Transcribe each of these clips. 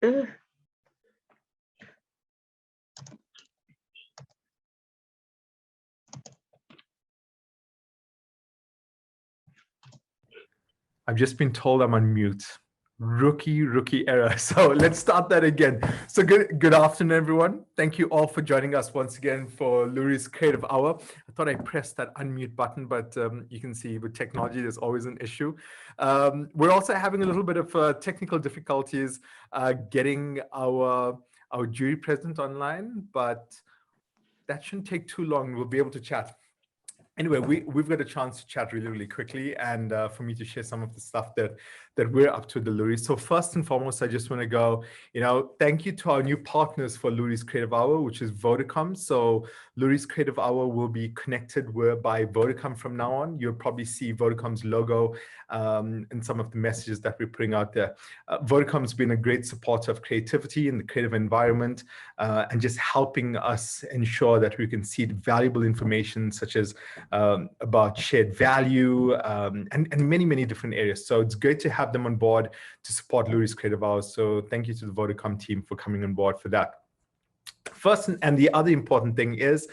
I've just been told I'm on mute. Rookie error. So let's start that again. So good afternoon, everyone. Thank you all for joining us once again for Loeries Creative Hour. I thought I pressed that unmute button, but you can see with technology, there's always an issue. We're also having a little bit of technical difficulties getting our jury present online, but that shouldn't take too long. We'll be able to chat. Anyway, we've got a chance to chat really quickly, and for me to share some of the stuff that we're up to at the Loeries. So first and foremost, I just want to go, thank you to our new partners for Loeries Creative Hour, which is Vodacom. So Loeries Creative Hour will be connected by Vodacom from now on. You'll probably see Vodacom's logo in some of the messages that we're putting out there. Vodacom's been a great supporter of creativity in the creative environment, and just helping us ensure that we can see valuable information such as about shared value and many different areas. So it's great to have them on board to support Loeries Creative Hours. So thank you to the Vodacom team for coming on board for that. First, and the other important thing is,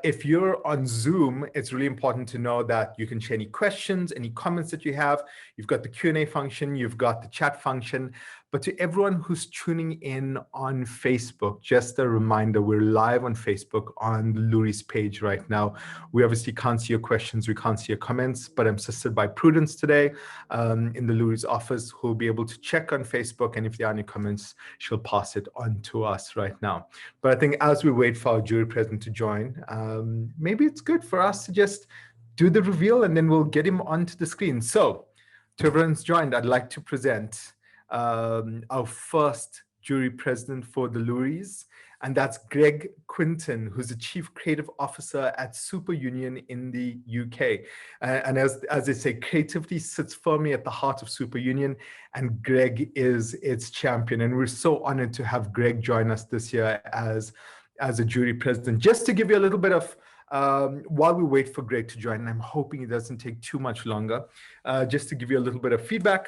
if you're on Zoom, it's really important to know that you can share any questions, any comments that you have. You've got the Q&A function, you've got the chat function. But to everyone who's tuning in on Facebook, just a reminder, we're live on Facebook on the Loeries page right now. We obviously can't see your questions, we can't see your comments, but I'm assisted by Prudence today in the Loeries office, who will be able to check on Facebook, and if there are any comments, she'll pass it on to us right now. But I think as we wait for our jury present to join, maybe it's good for us to just do the reveal, and then we'll get him onto the screen. So to everyone's joined, I'd like to present our first jury president for the Loeries, and that's Greg Quinton, who's the Chief Creative Officer at Superunion in the UK. And as they say, creativity sits firmly at the heart of Superunion, and Greg is its champion. And we're so honored to have Greg join us this year as a jury president. Just to give you a little bit of, while we wait for Greg to join, and I'm hoping it doesn't take too much longer, just to give you a little bit of feedback.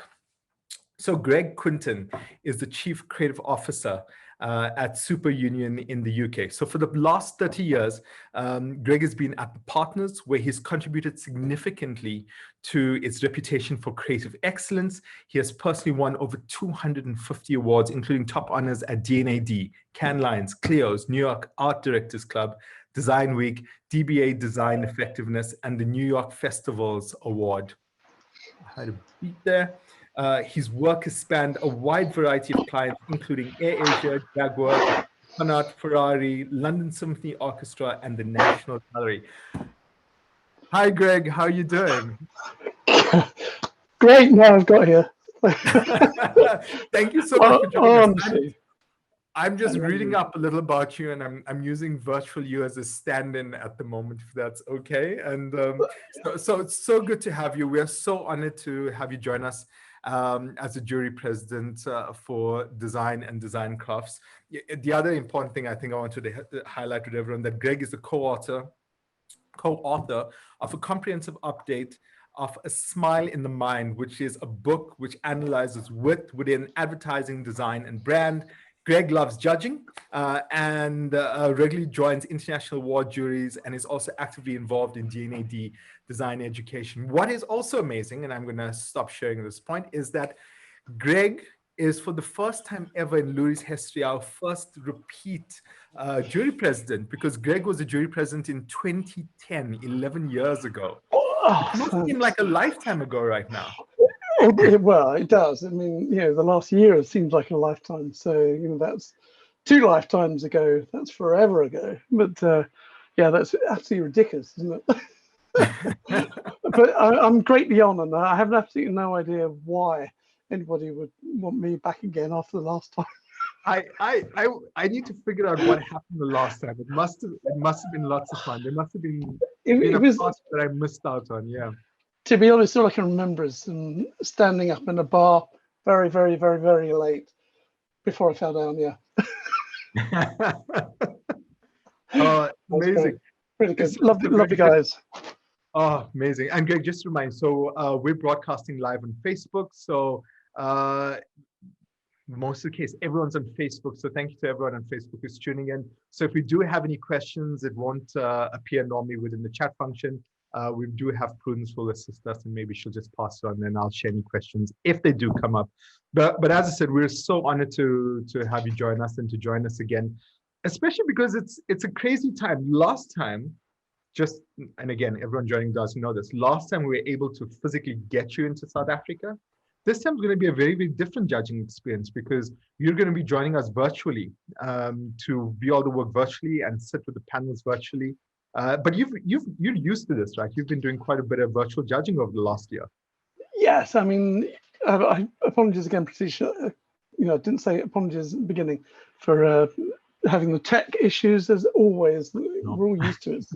So Greg Quinton is the Chief Creative Officer at Superunion in the UK. So for the last 30 years, Greg has been at the Partners, where he's contributed significantly to its reputation for creative excellence. He has personally won over 250 awards, including top honors at D&AD, Cannes Lions, Clio's, New York Art Directors Club, Design Week, DBA Design Effectiveness, and the New York Festivals Award. I had a beat there. His work has spanned a wide variety of clients, including AirAsia, Jaguar, Connaught, Ferrari, London Symphony Orchestra, and the National Gallery. Hi, Greg. How are you doing? Great. Now I've got here. Thank you so much for joining us. I'm just reading up a little about you, and I'm using virtual you as a stand-in at the moment, if that's okay. And so it's so good to have you. We are so honored to have you join us as a jury president for design and design crafts. The other important thing I think I wanted to highlight with everyone, that Greg is the co-author of a comprehensive update of A Smile in the Mind, which is a book which analyzes within advertising, design, and brand. Greg loves judging and regularly joins international award juries, and is also actively involved in D&AD design education. What is also amazing, and I'm going to stop sharing this point, is that Greg is, for the first time ever in Loeries history, our first repeat jury president, because Greg was a jury president in 2010, 11 years ago. It must seem like a lifetime ago right now. Well, it does. I mean, the last year seems like a lifetime. So, that's 2 lifetimes ago. That's forever ago. But yeah, that's absolutely ridiculous, isn't it? But I'm greatly honored. I have absolutely no idea why anybody would want me back again after the last time. I need to figure out what happened the last time. It must have been lots of fun. There must have been a part that I missed out on. Yeah. To be honest, all I can remember is standing up in a bar very, very, very, very late before I fell down. Yeah. Oh, amazing. Pretty good. Lovely guys. Oh, amazing. And Greg, just to remind, so we're broadcasting live on Facebook. So most of the case, everyone's on Facebook. So thank you to everyone on Facebook who's tuning in. So if we do have any questions, it won't appear normally within the chat function. We do have Prudence will assist us, and maybe she'll just pass it on, and I'll share any questions if they do come up. But as I said, we're so honored to have you join us and to join us again, especially because it's a crazy time. Last time, and again, everyone joining does know this. Last time we were able to physically get you into South Africa. This time is going to be a very, very different judging experience because you're going to be joining us virtually to view all the work virtually and sit with the panels virtually. But you're used to this, right? You've been doing quite a bit of virtual judging over the last year. Yes, I mean, apologies again, Preetesh. I didn't say apologies at the beginning for having the tech issues. As always, we're all used to it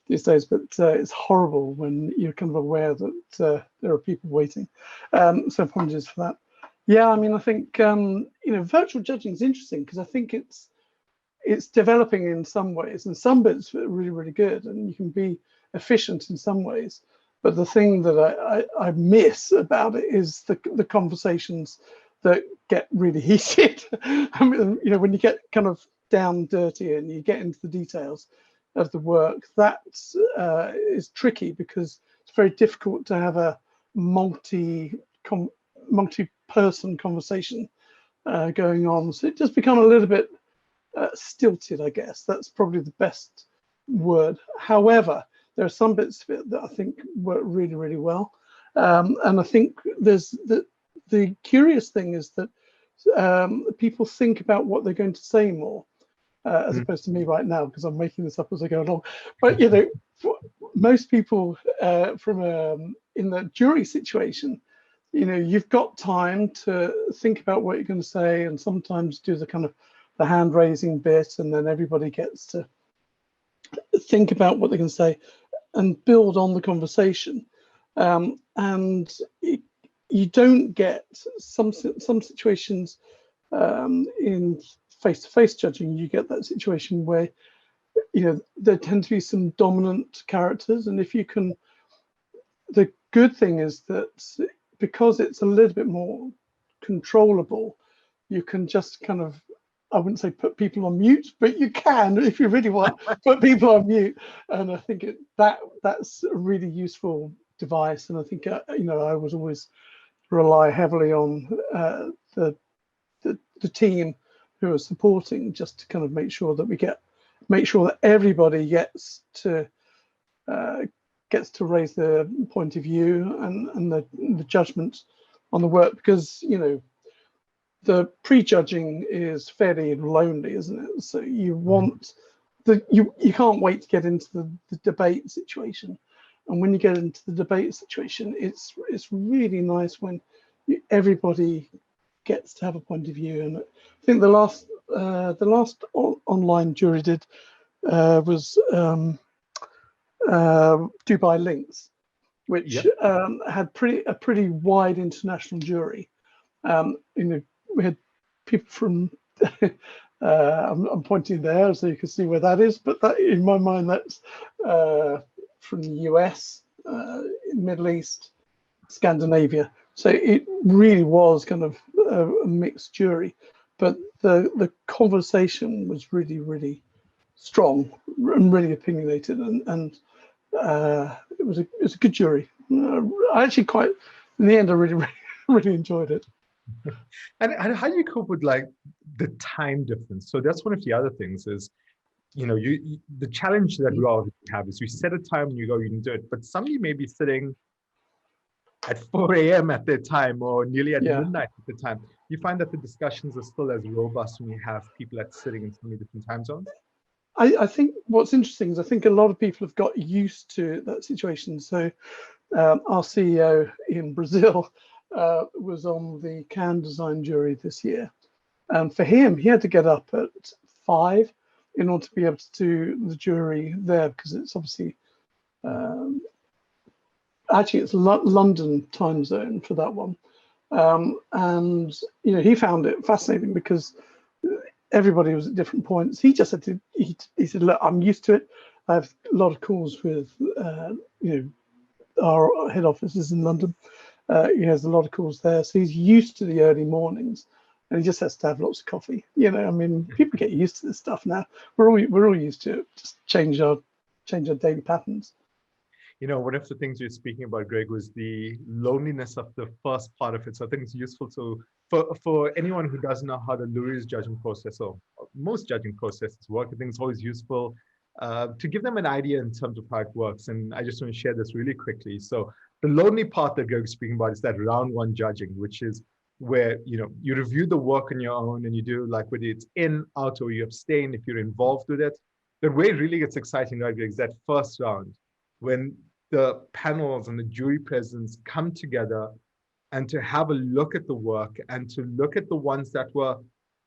these days, but it's horrible when you're kind of aware that there are people waiting. So apologies for that. Yeah, I mean, I think virtual judging is interesting because I think it's developing in some ways, and some bits are really, really good, and you can be efficient in some ways. But the thing that I miss about it is the conversations that get really heated. I mean, when you get kind of down dirty and you get into the details of the work, that is tricky because it's very difficult to have a multi-person conversation going on. So it does become a little bit stilted, I guess. That's probably the best word. However, there are some bits of it that I think work really, really well. And I think there's the curious thing is that people think about what they're going to say more, as opposed to me right now, because I'm making this up as I go along. But most people in the jury situation, you've got time to think about what you're going to say, and sometimes do the kind of the hand raising bit, and then everybody gets to think about what they can say and build on the conversation. And you don't get some situations in face-to-face judging. You get that situation where there tend to be some dominant characters, and if you can, the good thing is that because it's a little bit more controllable, you can just kind of, I wouldn't say put people on mute, but you can, if you really want, put people on mute. And I think that's a really useful device. And I think I was always rely heavily on the team who are supporting, just to kind of make sure that everybody gets to raise their point of view and the judgment on the work, because the prejudging is fairly lonely, isn't it? So you want you can't wait to get into the debate situation, and when you get into the debate situation, it's really nice when everybody gets to have a point of view. And I think the last online jury did was Dubai Links, which had a pretty wide international jury. We had people from I'm pointing there so you can see where that is, but that, in my mind, that's from the US, Middle East, Scandinavia. So it really was kind of a mixed jury, but the conversation was really, really strong and really opinionated, and it was a good jury. I actually in the end, I really, really enjoyed it. And how do you cope with like the time difference? So that's one of the other things is, the challenge that we all have is we set a time and you can do it, but somebody may be sitting at 4 a.m. at their time or nearly at midnight at the time. You find that the discussions are still as robust when you have people sitting in so many different time zones? I think what's interesting is I think a lot of people have got used to that situation. So our CEO in Brazil was on the Cannes design jury this year, and for him, he had to get up at 5 in order to be able to do the jury there, because it's obviously actually it's London time zone for that one. And he found it fascinating because everybody was at different points. He just said he said, look, I'm used to it. I have a lot of calls with our head office is in London. He has a lot of calls there, so he's used to the early mornings, and he just has to have lots of coffee. You know, I mean, people get used to this stuff now. We're all used to it. Just change our daily patterns. You know, one of the things you're speaking about, Greg, was the loneliness of the first part of it. So I think it's useful to, for anyone who doesn't know how the Loeries judging process or most judging processes work, I think it's always useful to give them an idea in terms of how it works. And I just want to share this really quickly. So the lonely part that Greg's speaking about is that round one judging, which is where, you know, you review the work on your own and you do like whether it's in, out, or you abstain if you're involved with it. The way it really gets exciting, right, Greg, is that first round when the panels and the jury presidents come together and to have a look at the work and to look at the ones that were,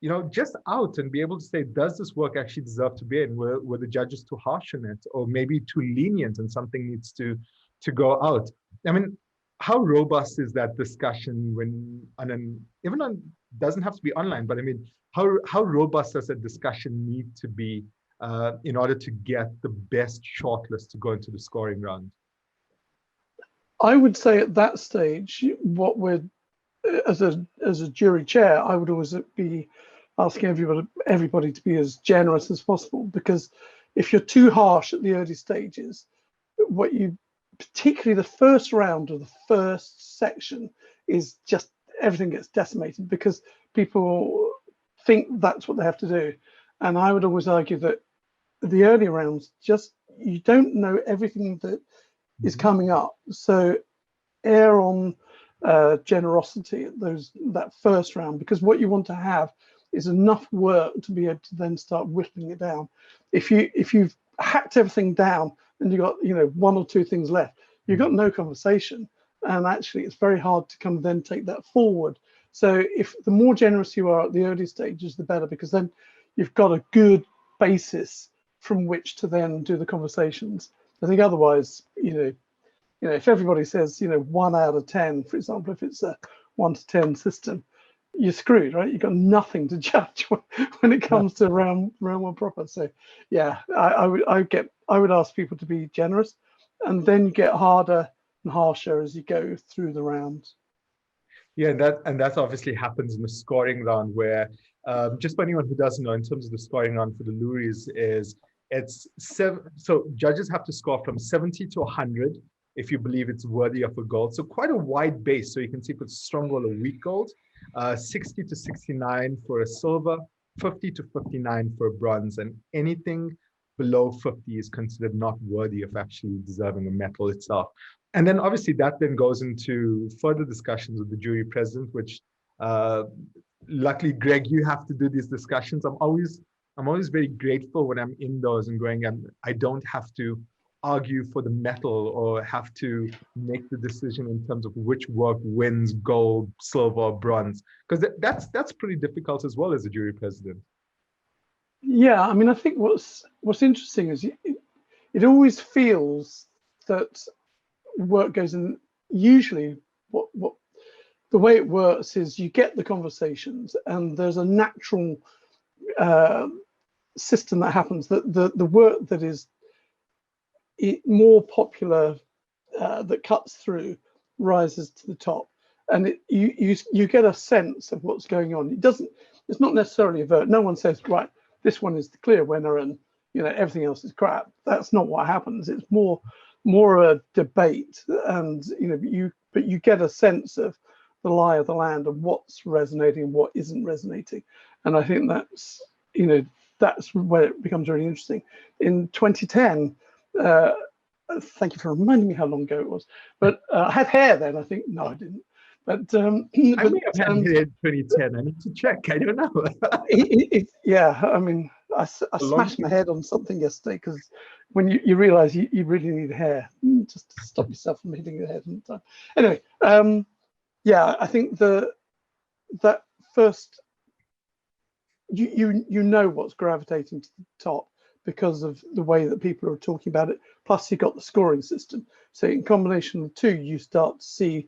you know, just out and be able to say, does this work actually deserve to be in? Were the judges too harsh on it, or maybe too lenient and something needs to go out? I mean, how robust is that discussion when, and even on, doesn't have to be online, but I mean, how robust does that discussion need to be in order to get the best shortlist to go into the scoring round? I would say at that stage, what we're as a jury chair, I would always be asking everybody to be as generous as possible, because if you're too harsh at the early stages, what you, particularly the first round of the first section, is just everything gets decimated because people think that's what they have to do. And I would always argue that the early rounds, just, you don't know everything that is coming up, so err on generosity at that first round, because what you want to have is enough work to be able to then start whittling it down. If you've hacked everything down and you've got, you know, one or two things left, you've got no conversation, and actually it's very hard to come then take that forward. So if the more generous you are at the early stages, the better, because then you've got a good basis from which to then do the conversations. I think otherwise, you know, if everybody says, you know, 1 out of 10, for example, if it's a 1 to 10 system, you're screwed, right? You've got nothing to judge when it comes to round one proper. So, yeah, I would ask people to be generous, and then you get harder and harsher as you go through the rounds. Yeah, that obviously happens in the scoring round, where just for anyone who doesn't know, in terms of the scoring round for the Loeries, it's 7. So judges have to score from 70 to 100 if you believe it's worthy of a gold. So quite a wide base. So you can see if it's strong gold or weak gold. 60 to 69 for a silver, 50 to 59 for a bronze, and anything below 50 is considered not worthy of actually deserving a medal itself. And then obviously that then goes into further discussions with the jury president, which luckily, Greg, you have to do these discussions. I'm always very grateful when I'm in those and going, I don't have to argue for the medal or have to make the decision in terms of which work wins gold, silver, or bronze, because that's pretty difficult as well as a jury president. Yeah, I mean, I think what's interesting is it always feels that work goes in. Usually, what the way it works is you get the conversations, and there's a natural system that happens. That the work that is more popular, that cuts through, rises to the top, and you get a sense of what's going on. It's not necessarily overt. No one says, right, this one is the clear winner, and you know everything else is crap. That's not what happens. It's more a debate, and you know but you get a sense of the lie of the land and what's resonating and what isn't resonating. And I think that's, you know, that's where it becomes really interesting. In 2010, thank you for reminding me how long ago it was, but I had hair then, I think. No, I didn't. But I may have had hair in 2010. I need to check. I don't know. Yeah, I mean, I smashed my head on something yesterday, because when you realize you really need hair just to stop yourself from hitting your head all the time. Anyway, yeah, I think that first, you know what's gravitating to the top because of the way that people are talking about it. Plus, you got the scoring system. So in combination of the two, you start to see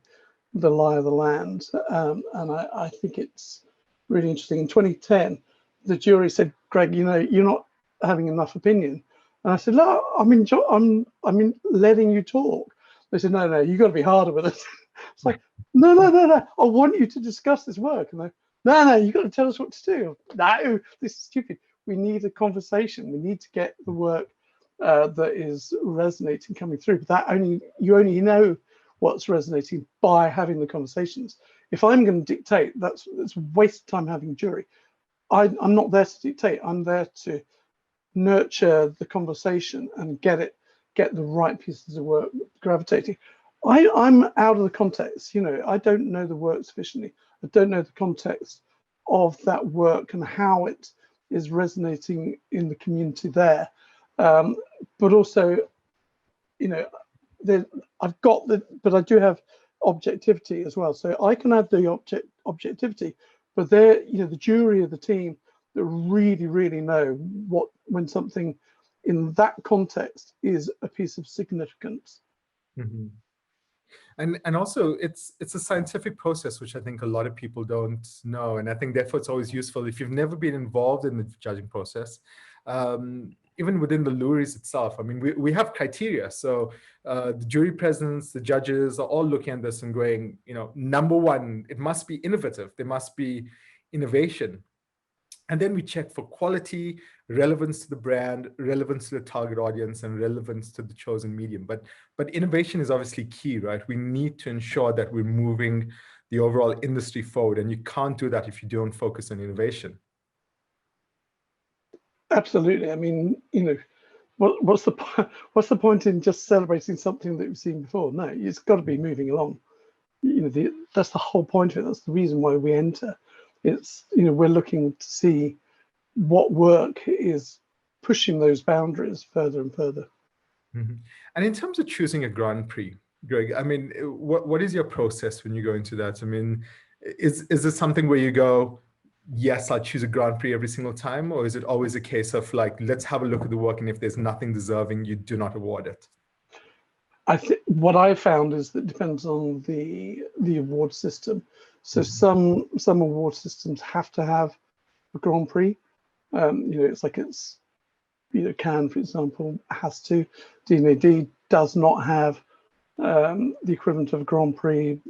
the lie of the land. And I think it's really interesting. In 2010, the jury said, Greg, you know, you're not having enough opinion. And I said, no, I'm letting you talk. They said, no, you got to be harder with it. It's like, no. I want you to discuss this work. And No, you've got to tell us what to do. No, this is stupid. We need a conversation. We need to get the work that is resonating coming through. But you only know what's resonating by having the conversations. If I'm going to dictate, that's a waste of time having a jury. I'm not there to dictate. I'm there to nurture the conversation and get the right pieces of work gravitating. I'm out of the context. I don't know the work sufficiently. I don't know the context of that work and how it is resonating in the community there. But also, I've got but I do have objectivity as well. So I can have the objectivity, but they're, the jury of the team that really, really know when something in that context is a piece of significance. Mm-hmm. And also it's a scientific process, which I think a lot of people don't know. And I think therefore it's always useful if you've never been involved in the judging process. Even within the Loeries itself, I mean, we have criteria. So the jury presidents, the judges are all looking at this and going, number one, it must be innovative. There must be innovation. And then we check for quality, relevance to the brand, relevance to the target audience, and relevance to the chosen medium. But innovation is obviously key, right? We need to ensure that we're moving the overall industry forward, and you can't do that if you don't focus on innovation. Absolutely. I mean, what's the point in just celebrating something that we've seen before? No, it's got to be moving along. That's the whole point of it. That's the reason why we enter. It's we're looking to see what work is pushing those boundaries further and further. Mm-hmm. And in terms of choosing a Grand Prix, Greg, I mean, what is your process when you go into that? I mean, is it something where you go, yes, I'll choose a Grand Prix every single time, or is it always a case of like, let's have a look at the work, and if there's nothing deserving, you do not award it? I think what I found is that it depends on the award system. So Mm-hmm. some award systems have to have a Grand Prix. It's like Cannes, for example, has to. D&AD does not have the equivalent of a Grand Prix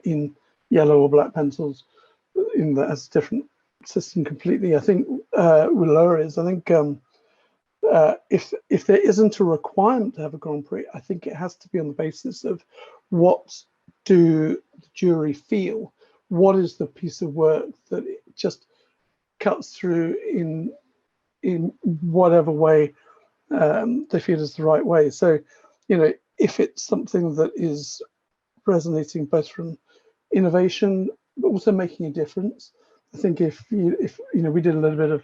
in yellow or black pencils. That's a different system completely. I think with Loeries, I think if there isn't a requirement to have a Grand Prix, I think it has to be on the basis of what do the jury feel? What is the piece of work that it just cuts through in whatever way they feel is the right way? So, if it's something that is resonating both from innovation, but also making a difference. I think if we did a little bit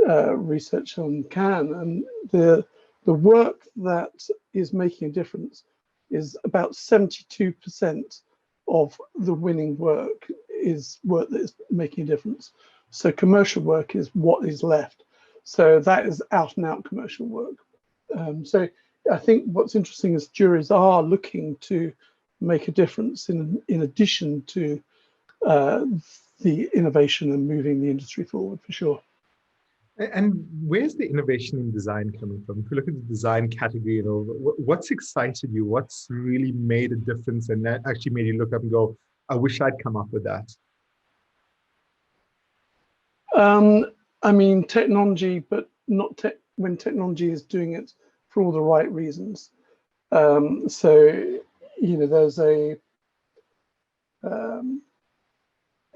of research on Cannes, and the work that is making a difference is about 72% of the winning work is work that is making a difference. So commercial work is what is left. So that is out and out commercial work. So I think what's interesting is juries are looking to make a difference in addition to the innovation and moving the industry forward, for sure. And where's the innovation in design coming from? If you look at the design category, what's excited you? What's really made a difference and that actually made you look up and go, I wish I'd come up with that? I mean, technology, but not when technology is doing it for all the right reasons. So, there's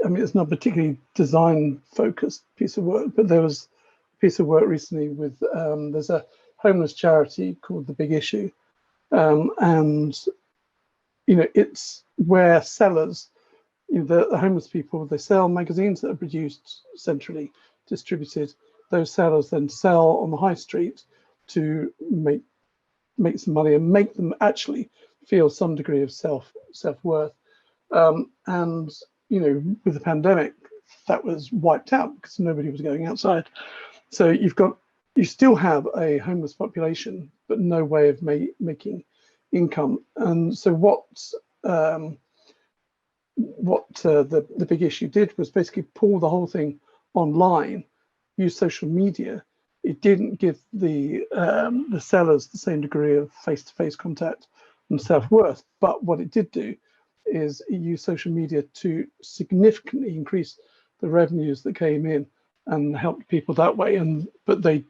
I mean, it's not particularly design-focused piece of work, but there was a piece of work recently with there's a homeless charity called The Big Issue, and it's where sellers, the homeless people, they sell magazines that are produced centrally, distributed. Those sellers then sell on the high street to make some money and make them actually feel some degree of self-worth. And with the pandemic, that was wiped out because nobody was going outside. So you still have a homeless population, but no way of making income. And so what the Big Issue did was basically pull the whole thing online, use social media. It didn't give the sellers the same degree of face-to-face contact and self-worth, but what it did do is it used social media to significantly increase the revenues that came in and helped people that way. But they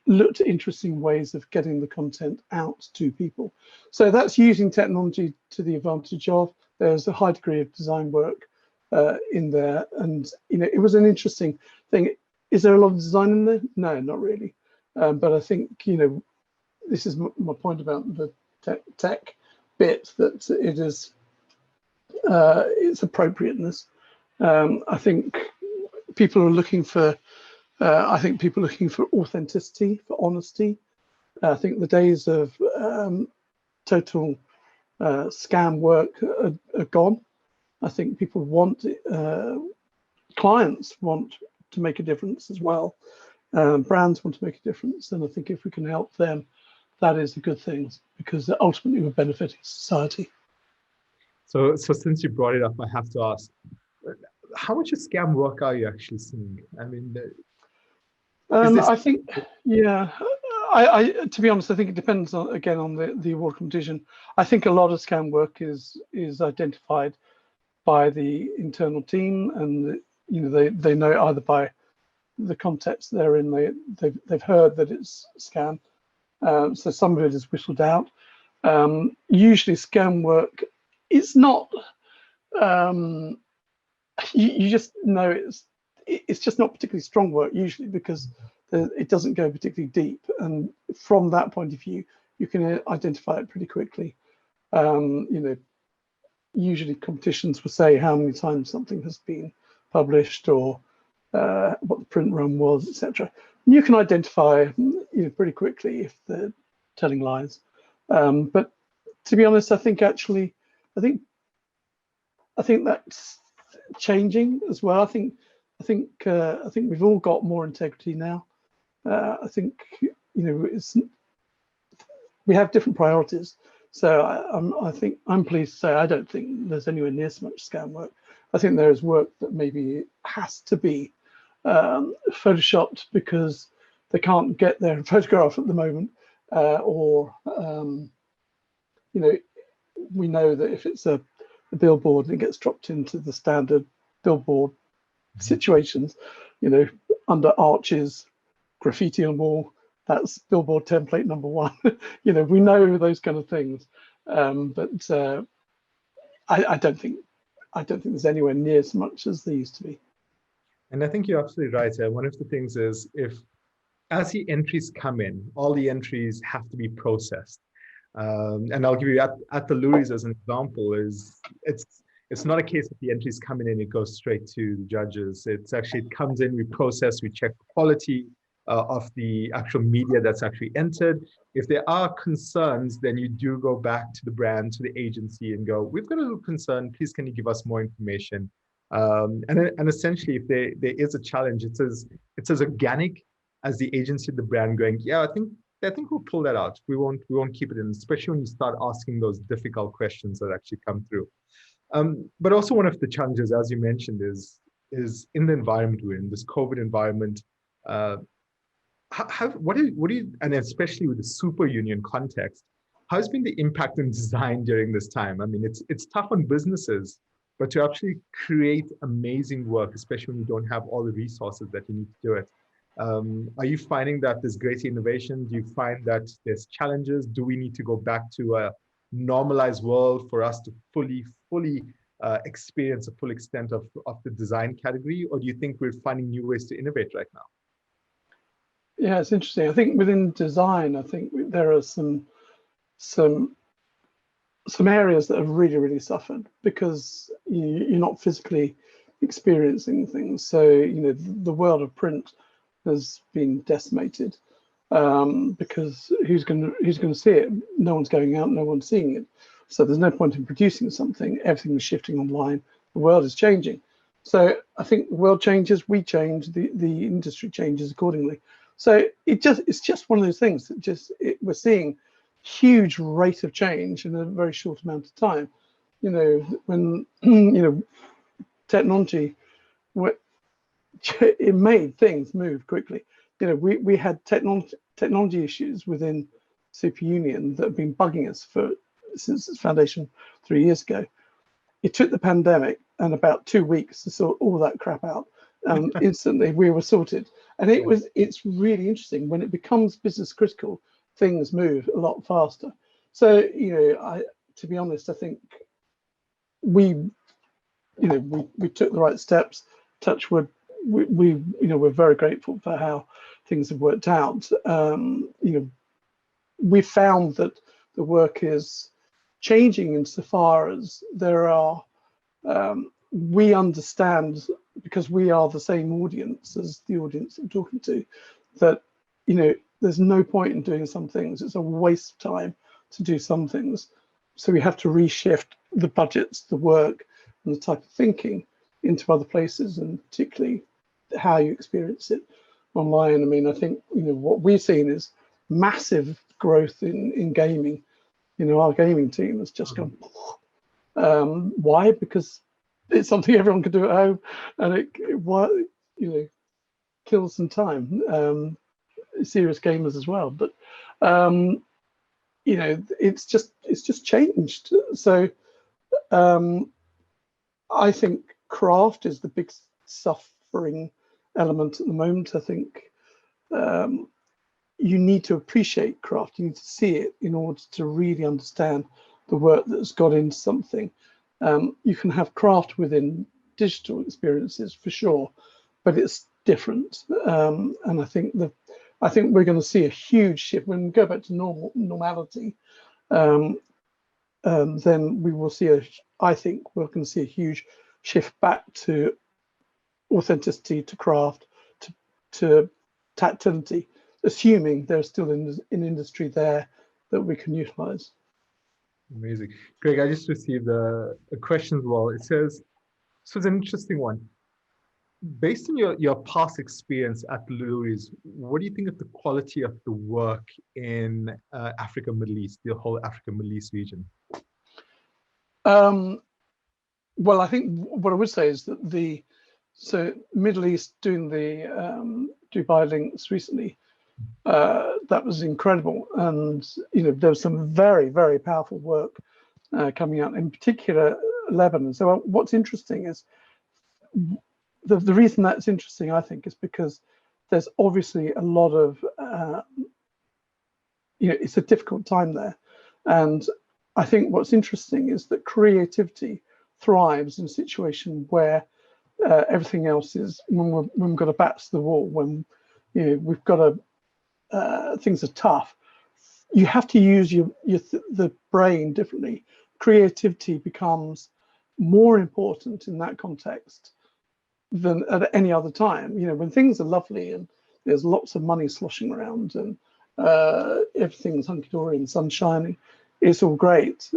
looked at interesting ways of getting the content out to people. So that's using technology to the advantage of. There's a high degree of design work in there, and it was an interesting thing. Is there a lot of design in there? No, not really. But I think this is my point about the tech bit, that it is its appropriateness. I think people are looking for. I think people are looking for authenticity, for honesty. I think the days of total scam work are gone. I think people want, clients want to make a difference as well. Brands want to make a difference, and I think if we can help them, that is a good thing, because ultimately we're benefiting society. So since you brought it up, I have to ask, how much of scam work are you actually seeing? I mean, I think, yeah, I to be honest, I think it depends on the award competition. I think a lot of scam work is identified by the internal team, and they know it either by the context they're in. They've heard that it's scam, so some of it is whistled out. Usually, scam work, it's not. You just know it's just not particularly strong work usually, because it doesn't go particularly deep, and from that point of view, you can identify it pretty quickly. Usually competitions will say how many times something has been published, or what the print run was, etc. And you can identify pretty quickly if they're telling lies. But to be honest, I think that's changing as well. I think we've all got more integrity now. I think we have different priorities. So I'm pleased to say I don't think there's anywhere near so much scam work. I think there is work that maybe has to be photoshopped because they can't get there and photograph at the moment, or we know that if it's a billboard and it gets dropped into the standard billboard situations, under arches, graffiti on wall, that's billboard template number one. We know those kind of things, but I don't think there's anywhere near as much as there used to be. And I think you're absolutely right. One of the things is, as the entries come in, all the entries have to be processed. And I'll give you at the Loeries as an example, it's not a case that the entries come in and it goes straight to the judges. It comes in, we process, we check the quality of the actual media that's actually entered. If there are concerns, then you do go back to the brand, to the agency, and go, we've got a little concern, please can you give us more information? And essentially, if there is a challenge, it's as organic as the agency, the brand going, yeah, I think we'll pull that out. We won't keep it in, especially when you start asking those difficult questions that actually come through. But also one of the challenges, as you mentioned, is in the environment we're in, this COVID environment. What do you, and especially with the Superunion context, how's been the impact on design during this time? I mean, it's tough on businesses, but to actually create amazing work, especially when you don't have all the resources that you need to do it. Are you finding that there's greater innovation? Do you find that there's challenges? Do we need to go back to a normalized world for us to fully experience the full extent of the design category? Or do you think we're finding new ways to innovate right now? Yeah, it's interesting. I think within design, I think there are some areas that have really, really suffered because you're not physically experiencing things. So, the world of print has been decimated because who's going to see it? No one's going out, no one's seeing it. So there's no point in producing something. Everything is shifting online. The world is changing. So I think the world changes, we change, the industry changes accordingly. So it's just one of those things that we're seeing huge rate of change in a very short amount of time. When technology, it made things move quickly. We had technology issues within Superunion that have been bugging us since its foundation 3 years ago. it took the pandemic and about 2 weeks to sort all that crap out. Instantly we were sorted. And it's really interesting when it becomes business critical, things move a lot faster. So, to be honest, I think we took the right steps. Touch wood, we're very grateful for how things have worked out. We found that the work is changing insofar as there are, we understand, because we are the same audience as the audience I'm talking to, that, there's no point in doing some things. It's a waste of time to do some things. So we have to reshift the budgets, the work, and the type of thinking into other places, and particularly how you experience it online. I mean, I think, what we've seen is massive growth in gaming. Our gaming team has just gone, why? Because it's something everyone can do at home, and it kills some time. Serious gamers as well, but it's just changed. So I think craft is the big suffering element at the moment. I think you need to appreciate craft. You need to see it in order to really understand the work that's got into something. You can have craft within digital experiences for sure, but it's different. And I think we're going to see a huge shift when we go back to normality. Then we will see I think we're going to see a huge shift back to authenticity, to craft, to tactility, assuming there's still an industry there that we can utilize. Amazing. Greg, I just received a question as well. It says, so it's an interesting one. Based on your past experience at Loeries, what do you think of the quality of the work in Africa, Middle East, the whole Africa, Middle East region? Well, I think what I would say is that so Middle East doing the Dubai links recently, that was incredible. And, there was some very, very powerful work coming out, in particular Lebanon. So what's interesting is, the reason that's interesting, I think, is because there's obviously a lot of, it's a difficult time there. And I think what's interesting is that creativity thrives in a situation where everything else is, when we've got a backs to the wall, when we've got things are tough. You have to use the brain differently. Creativity becomes more important in that context than at any other time. When things are lovely and there's lots of money sloshing around and everything's hunky-dory and sun shining, it's all great.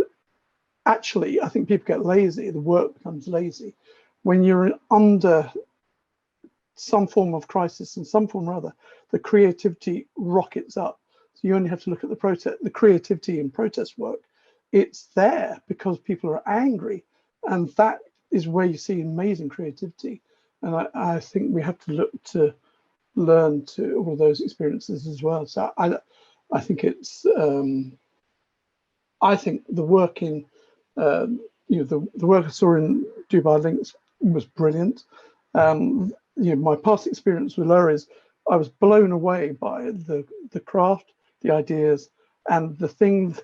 Actually, I think people get lazy, the work becomes lazy. When you're under some form of crisis in some form or other, the creativity rockets up. So you only have to look at the creativity in protest work. It's there because people are angry, and that is where you see amazing creativity. And I think we have to look to learn to all of those experiences as well. So I think it's I think the work in the work I saw in Dubai Links was brilliant. My past experience with Loeries, I was blown away by the craft, the ideas, and the thing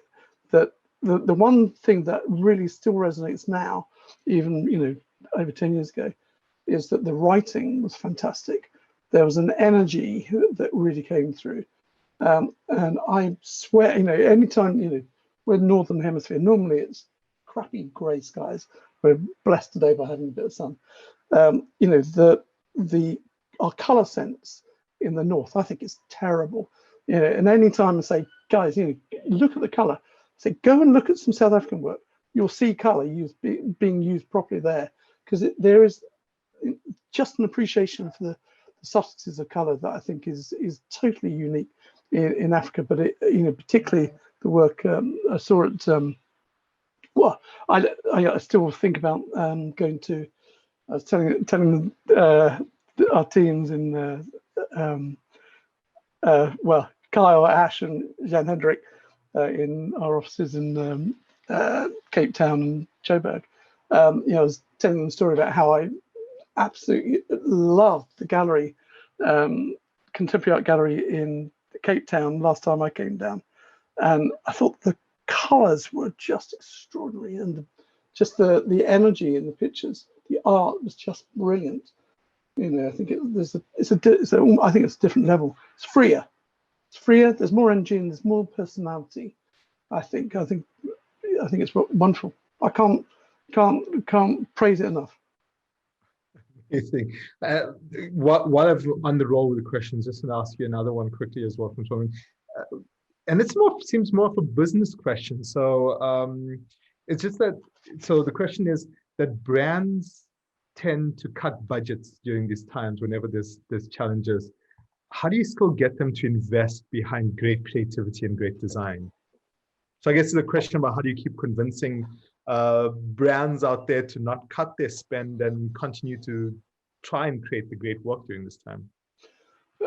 that the one thing that really still resonates now, even over 10 years ago, is that the writing was fantastic. There was an energy that really came through, and I swear, anytime we're Northern Hemisphere, normally it's crappy grey skies. We're blessed today by having a bit of sun. Our colour sense in the north, I think, is terrible. And any time I say, guys, look at the colour, say, go and look at some South African work. You'll see colour being used properly there, because there is just an appreciation for the subtleties of colour that I think is totally unique in Africa. But particularly the work I saw at I still think about going to. I was telling our teams in Kyle, Ash, and Jan Hendrik in our offices in Cape Town and Joburg. I was telling them a story about how I absolutely loved the gallery, contemporary art gallery in Cape Town last time I came down, and I thought the colours were just extraordinary, and just the energy in the pictures, the art was just brilliant. I think I think it's a different level. It's freer. It's freer. There's more energy and there's more personality. I think it's wonderful. I can't praise it enough. Amazing. While I've on the roll with the questions, just going to ask you another one quickly as well from someone. And seems more of a business question. So it's just that. So the question is that brands tend to cut budgets during these times whenever there's challenges. How do you still get them to invest behind great creativity and great design? So I guess it's a question about how do you keep convincing brands out there to not cut their spend and continue to try and create the great work during this time?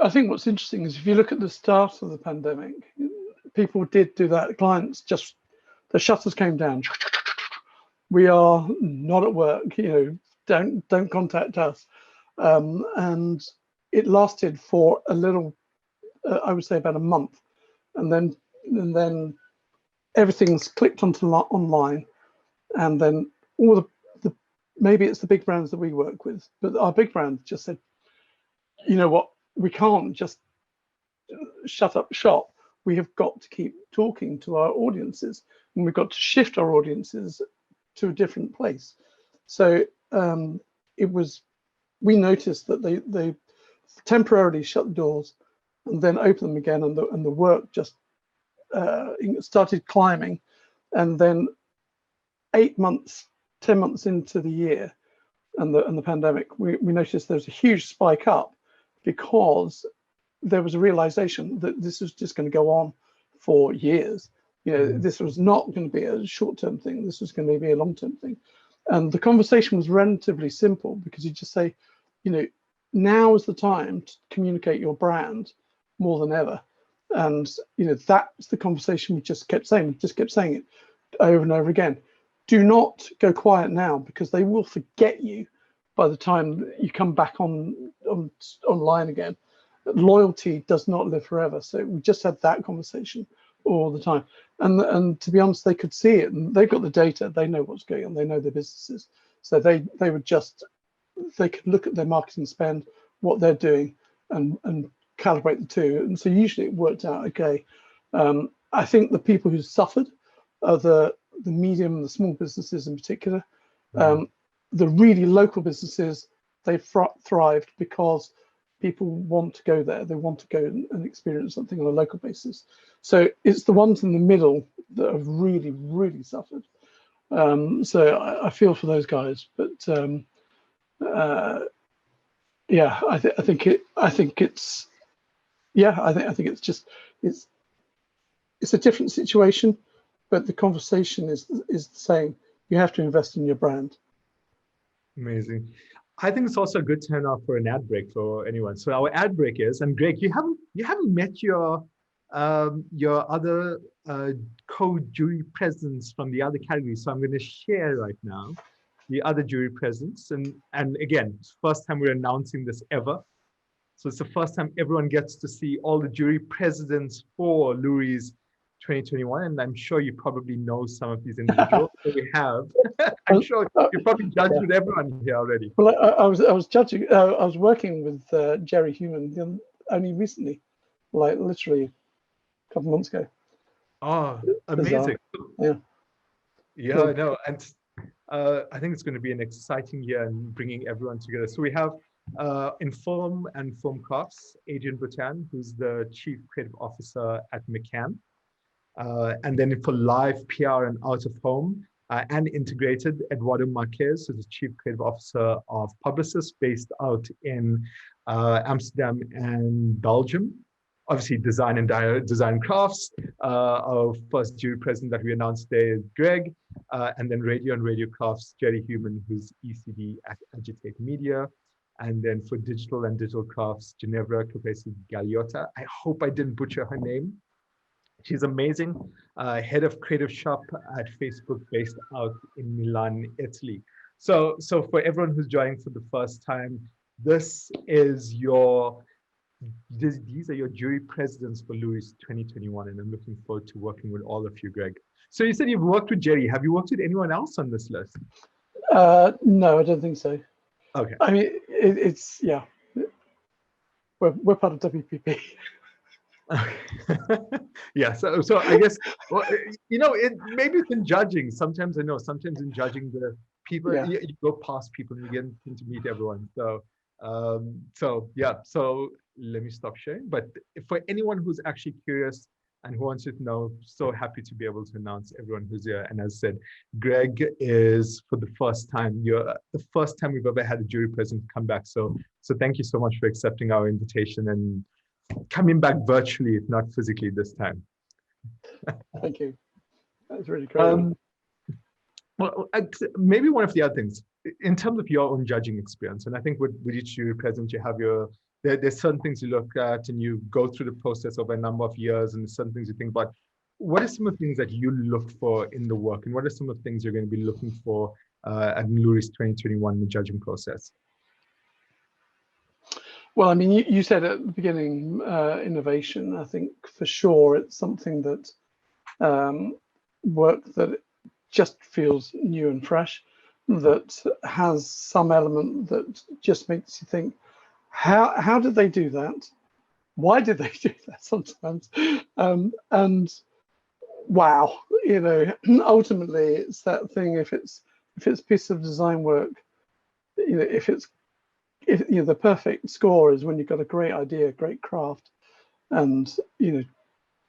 I think what's interesting is if you look at the start of the pandemic, people did do that. Clients just, the shutters came down. We are not at work, don't contact us. And it lasted for a little, I would say about a month. And then everything's clicked onto online. And then all the maybe it's the big brands that we work with, but our big brands just said, you know what, we can't just shut up shop. We have got to keep talking to our audiences, and we've got to shift our audiences to a different place. So we noticed that they temporarily shut the doors and then opened them again, and the work just started climbing. And then 8 months, 10 months into the year and the pandemic, we noticed there was a huge spike up because there was a realization that this was just going to go on for years. This was not going to be a short-term thing. This was going to be a long-term thing. And the conversation was relatively simple because you just say, now is the time to communicate your brand more than ever. And, that's the conversation we just kept saying. We just kept saying it over and over again. Do not go quiet now, because they will forget you by the time you come back online again. Loyalty does not live forever. So we just had that conversation all the time. And to be honest, they could see it, and they've got the data. They know what's going on. They know their businesses. So they could look at their marketing spend, what they're doing, and calibrate the two. And so usually it worked out okay. I think the people who suffered are the medium and the small businesses in particular. The really local businesses, they thrived because people want to go there. They want to go and experience something on a local basis. So it's the ones in the middle that have really, really suffered. So I feel for those guys, but yeah, I think it's a different situation, but the conversation is the same. You have to invest in your brand. Amazing. I think it's also a good turn off for an ad break for anyone. So our ad break is, and Greg, you haven't met your other co-jury presidents from the other categories. So I'm going to share right now the other jury presidents. And again, it's the first time we're announcing this ever. So it's the first time everyone gets to see all the jury presidents for Loeries 2021. And I'm sure you probably know some of these individuals that we have. I'm sure you're probably judged with everyone here already. Well, I was judging. I was working with Jerry Human only recently, like literally a couple of months ago. Oh, amazing! Yeah, I know, and I think it's going to be an exciting year and bringing everyone together. So we have in film and film crafts, Adrian Bhutan, who's the Chief Creative Officer at McCann, and then for live PR and out of home. And integrated, Eduardo Marquez, who's the Chief Creative Officer of Publicis, based out in Amsterdam and Belgium. Obviously, design and design crafts. Our first jury president that we announced today is Greg, and then radio and radio crafts, Jerry Human, who's ECD at Agitate Media. And then for digital and digital crafts, Ginevra Capesi Gagliota. I hope I didn't butcher her name. She's amazing. Head of creative shop at Facebook, based out in Milan, Italy. So for everyone who's joining for the first time, this is your these are your jury presidents for Loeries 2021, and I'm looking forward to working with all of you, Greg. So you said you've worked with Jerry. Have you worked with anyone else on this list? No, I don't think so. Okay. I mean, it's yeah. We're part of WPP. Yeah, so I guess, well, maybe it's in judging. Sometimes I know, sometimes in judging the people, Yeah. you go past people and you get to meet everyone. So yeah, so let me stop sharing. But for anyone who's actually curious and who wants to know, so happy to be able to announce everyone who's here. And as I said, Greg is, for the first time, you're the first time we've ever had a jury president come back. So thank you so much for accepting our invitation and coming back virtually, if not physically this time. Thank you. That's really great. Well, maybe one of the other things, in terms of your own judging experience, and I think with each jury present, you have there's certain things you look at and you go through the process over a number of years, and there's certain things you think about. What are some of the things that you look for in the work, and what are some of the things you're going to be looking for at Loeries 2021 in the judging process? Well, I mean, you said at the beginning, innovation. I think for sure it's something that work that just feels new and fresh, that has some element that just makes you think, how did they do that? Why did they do that sometimes? And wow, ultimately it's that thing. If it's a piece of design work, if the perfect score is when you've got a great idea, great craft, and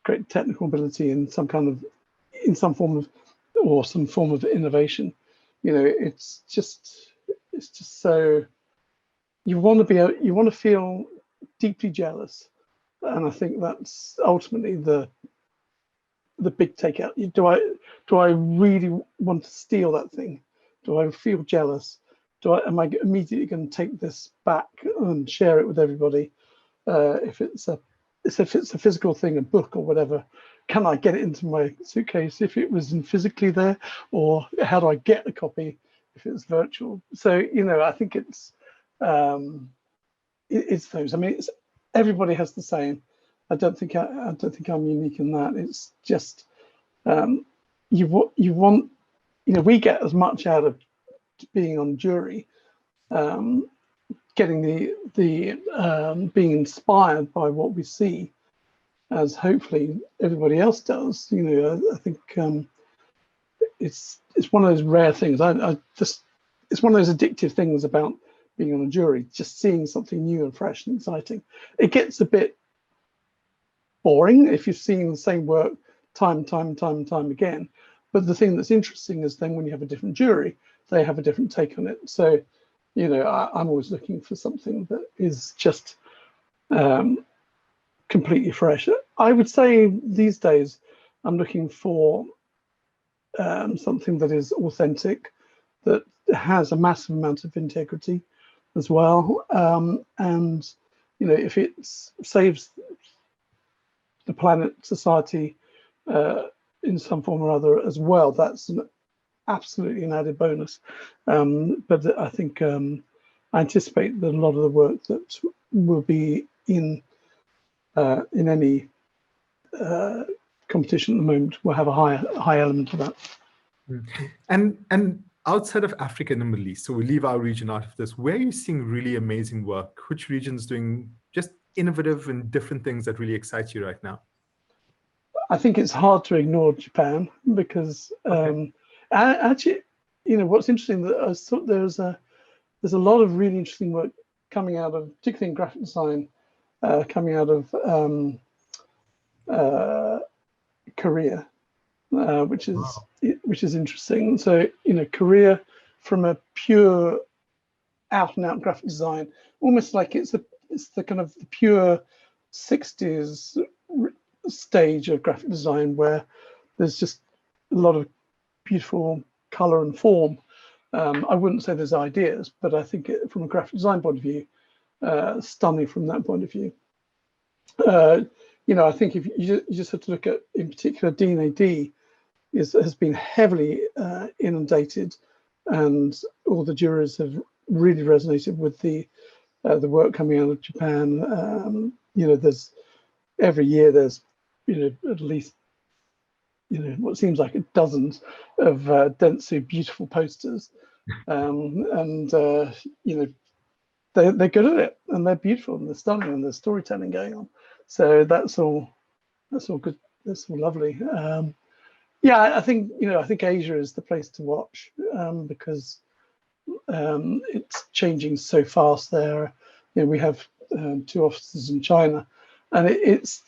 great technical ability in some form of innovation. It's just so you want to feel deeply jealous, and I think that's ultimately the big takeout. Do I really want to steal that thing? Do I feel jealous? Am I immediately going to take this back and share it with everybody? If it's a physical thing, a book or whatever, can I get it into my suitcase if it was physically there, or how do I get a copy if it's virtual? So I think it's those. I mean, everybody has the same. I don't think I'm unique in that. It's just you want we get as much out of being on jury, getting the being inspired by what we see, as hopefully everybody else does. I think it's one of those rare things. It's one of those addictive things about being on a jury, just seeing something new and fresh and exciting. It gets a bit boring if you've seen the same work time again. But the thing that's interesting is then when you have a different jury, they have a different take on it. So, I'm always looking for something that is just completely fresh. I would say these days I'm looking for something that is authentic, that has a massive amount of integrity as well. And, if it saves the planet, society, in some form or other as well, that's absolutely an added bonus. But I think I anticipate that a lot of the work that will be in any competition at the moment will have a high element of that. And outside of Africa and the Middle East, so we leave our region out of this, where are you seeing really amazing work? Which region's doing just innovative and different things that really excite you right now? I think it's hard to ignore Japan because actually, what's interesting, that there's a lot of really interesting work coming out of, particularly in graphic design, coming out of Korea, which is interesting. So Korea, from a pure out and out graphic design, almost like it's the kind of the pure 60s stage of graphic design, where there's just a lot of beautiful color and form. I wouldn't say there's ideas, but I think from a graphic design point of view, stunning from that point of view. I think if you just have to look at, in particular, D&AD has been heavily inundated, and all the jurors have really resonated with the work coming out of Japan. There's every year there's at least what seems like dozens of Dentsu beautiful posters, and they're good at it, and they're beautiful, and they're stunning, and there's storytelling going on. So that's all good. That's all lovely. I think Asia is the place to watch, because it's changing so fast there. We have 2 offices in China, and it's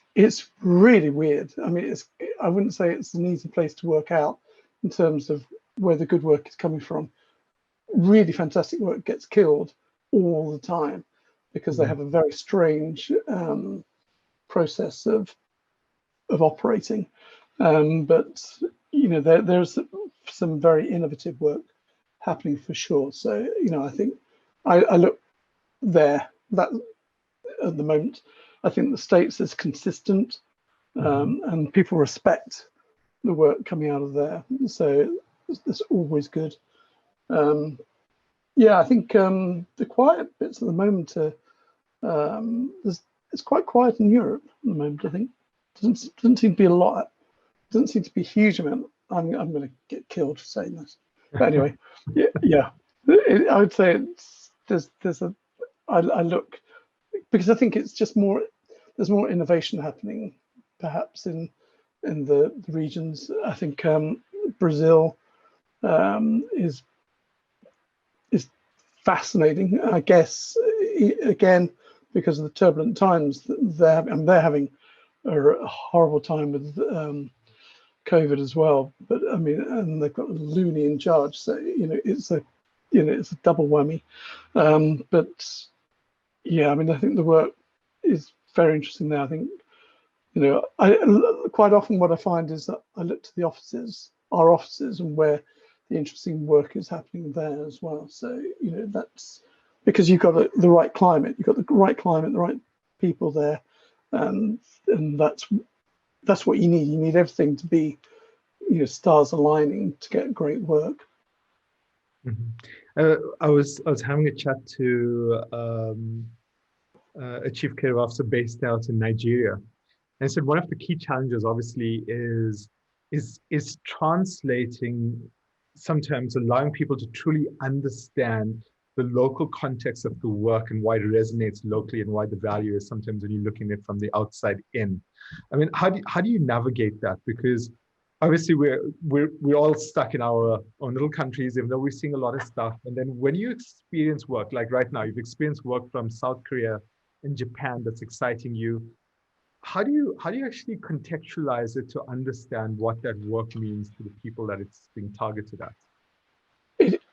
really weird. I mean, I wouldn't say it's an easy place to work out in terms of where the good work is coming from. Really fantastic work gets killed all the time because they have a very strange process of operating. But there's some very innovative work happening for sure. So I think I look there that at the moment. I think the States is consistent, and people respect the work coming out of there. So that's always good. I think the quiet bits at the moment it's quite quiet in Europe at the moment. I think doesn't seem to be a lot. Doesn't seem to be a huge amount. I'm going to get killed for saying this, but anyway, I would say I look, because I think it's just there's more innovation happening, perhaps in the regions. I think Brazil is fascinating. I guess again because of the turbulent times they're having a horrible time with COVID as well. But I mean, and they've got Looney in charge, so it's a double whammy. But I mean, I think the work is very interesting there. I think quite often what I find is that I look to our offices, and where the interesting work is happening there as well. So that's because you've got the right climate. You've got the right climate, the right people there, and that's what you need. You need everything to be stars aligning to get great work. I was having a chat to a chief creative officer based out in Nigeria, and I said one of the key challenges obviously is translating, sometimes allowing people to truly understand the local context of the work and why it resonates locally and why the value is sometimes when you're looking at it from the outside in. I mean, how do you navigate that? Because obviously we're all stuck in our own little countries, even though we're seeing a lot of stuff. And then when you experience work, like right now, you've experienced work from South Korea and Japan that's exciting you. How do you actually contextualize it to understand what that work means to the people that it's being targeted at?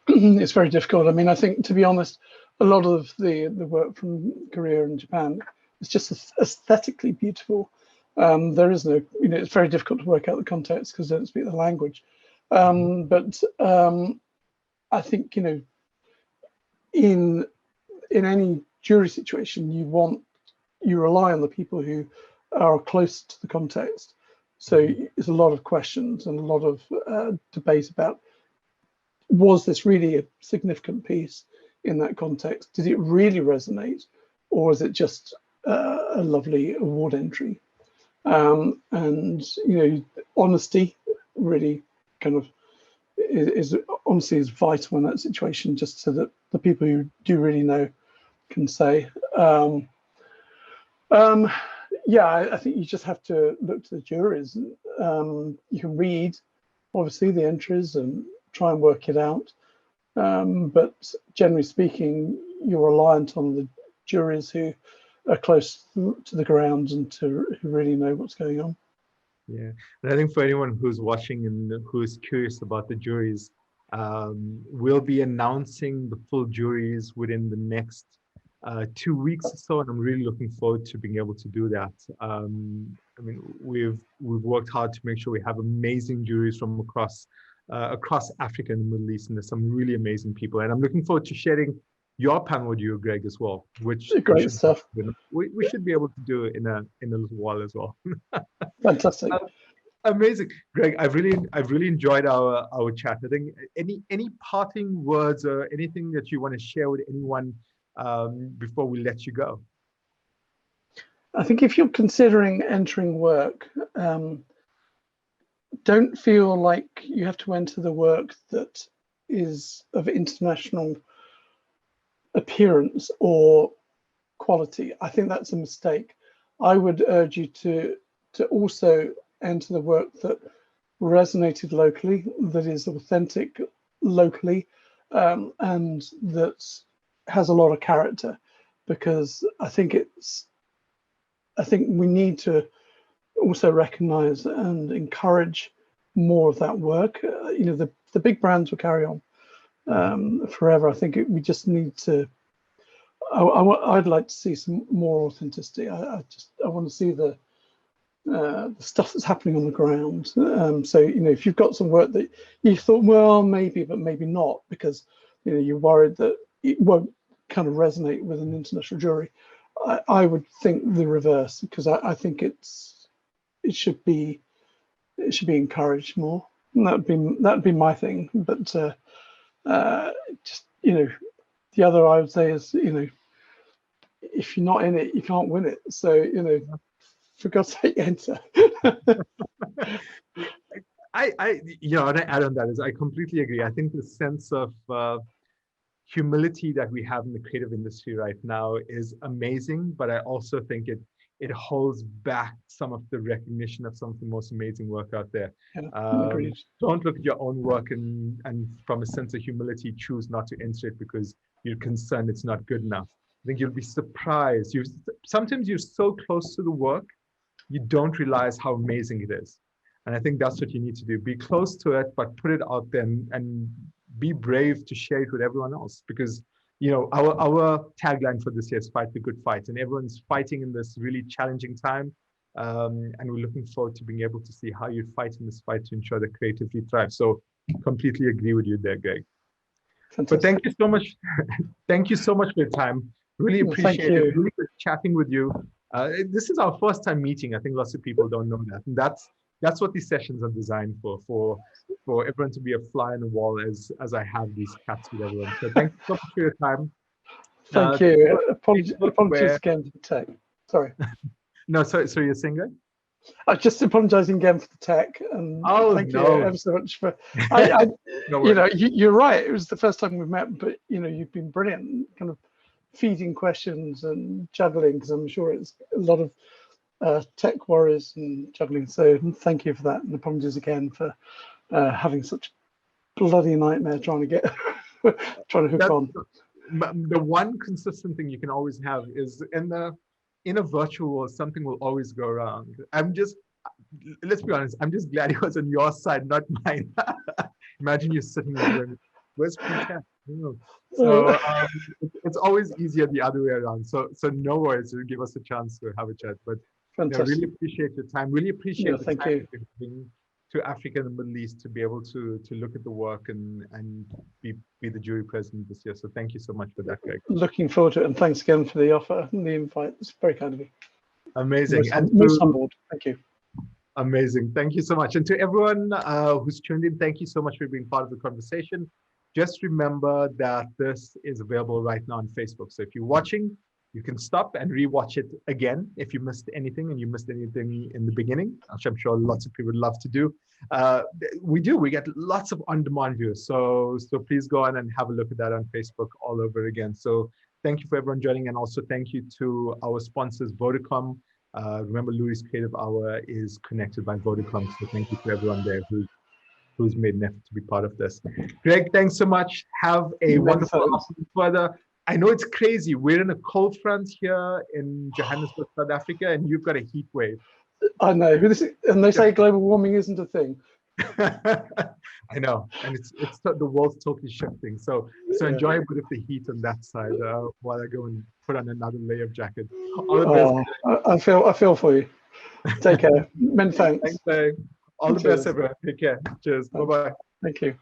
It's very difficult. I mean, I think, to be honest, a lot of the work from Korea and Japan is just aesthetically beautiful. There is no, it's very difficult to work out the context because they don't speak the language. But I think, in any jury situation, you rely on the people who are close to the context. So it's a lot of questions and a lot of debate about, was this really a significant piece in that context? Did it really resonate? Or is it just a lovely award entry? And, honesty really kind of is vital in that situation, just so that the people who do really know can say. I think you just have to look to the juries. You can read, obviously, the entries and try and work it out. But generally speaking, you're reliant on the juries who are close to the ground and who really know what's going on. Yeah, and I think for anyone who's watching and who is curious about the juries, we'll be announcing the full juries within the next 2 weeks or so, and I'm really looking forward to being able to do that. I mean, we've worked hard to make sure we have amazing juries from across Africa and the Middle East, and there's some really amazing people, and I'm looking forward to sharing your panel with you, Greg, as well, which Great stuff. we should be able to do in a little while as well. Fantastic. Amazing, Greg. I've really enjoyed our chat. I think any parting words or anything that you want to share with anyone before we let you go? I think if you're considering entering work, don't feel like you have to enter the work that is of international appearance or quality. I think that's a mistake. I would urge you to also enter the work that resonated locally, that is authentic locally, and that has a lot of character, because I think we need to also recognize and encourage more of that work. The big brands will carry on forever. I think we just need to. I'd like to see some more authenticity. I want to see the stuff that's happening on the ground. So if you've got some work that you thought, well, maybe, but maybe not, because you're worried that it won't kind of resonate with an international jury, I would think the reverse, because I think it should be encouraged more. And that'd be my thing. But just the other I would say is if you're not in it, you can't win it. So for God's sake, enter. I and I add on that is I completely agree. I think the sense of humility that we have in the creative industry right now is amazing, but I also think it holds back some of the recognition of some of the most amazing work out there. Agreed. Don't look at your own work and from a sense of humility choose not to enter it because you're concerned it's not good enough. I think you'll be surprised. Sometimes you're so close to the work, you don't realize how amazing it is. And I think that's what you need to do. Be close to it, but put it out there and be brave to share it with everyone else. Because, our tagline for this year is fight the good fight. And everyone's fighting in this really challenging time. And we're looking forward to being able to see how you fight in this fight to ensure that creativity thrives. So completely agree with you there, Greg. Fantastic. But thank you so much. Thank you so much for your time. Really appreciate it. Really good chatting with you. This is our first time meeting. I think lots of people don't know that. And that's what these sessions are designed for everyone to be a fly on the wall as I have these chats with everyone. So thank you so much for your time. Thank you. Apologies again for the tech. Sorry. No, sorry, you're saying that? I was just apologising again for the tech, and thank you ever so much for. You're right. It was the first time we've met, but you've been brilliant, kind of feeding questions and juggling, because I'm sure it's a lot of tech worries and juggling. So thank you for that, and apologies again for having such bloody nightmare trying to hook on. The one consistent thing you can always have is in a virtual world, something will always go wrong. Let's be honest, I'm just glad he was on your side, not mine. Imagine you sitting there going, where's Preetesh? So it's always easier the other way around. So no worries, it'll give us a chance to have a chat. But I really appreciate your time. Really appreciate the time you're giving to Africa and the Middle East to be able to look at the work and be the jury president this year. So thank you so much for that, Greg. Looking forward to it, and thanks again for the offer and the invite. It's very kind of you. Amazing. Most on board. Thank you. Amazing. Thank you so much. And to everyone who's tuned in, thank you so much for being part of the conversation. Just remember that this is available right now on Facebook. So if you're watching, you can stop and rewatch it again if you missed anything and you missed anything in the beginning, which I'm sure lots of people would love to do. We get lots of on-demand views. So please go on and have a look at that on Facebook all over again. So thank you for everyone joining, and also thank you to our sponsors, Vodacom. Remember, Loeries Creative Hour is connected by Vodacom. So thank you to everyone there who's made an effort to be part of this. Greg, thanks so much. Have a wonderful afternoon further. I know it's crazy. We're in a cold front here in Johannesburg, South Africa, and you've got a heat wave. I know. And they say global warming isn't a thing. I know. And it's the world's totally shifting. So enjoy a bit of the heat on that side while I go and put on another layer of jacket. All the best. I feel for you. Take care. Many thanks. Thanks, All the best, everyone. Take care. Cheers. Bye-bye. Thank you.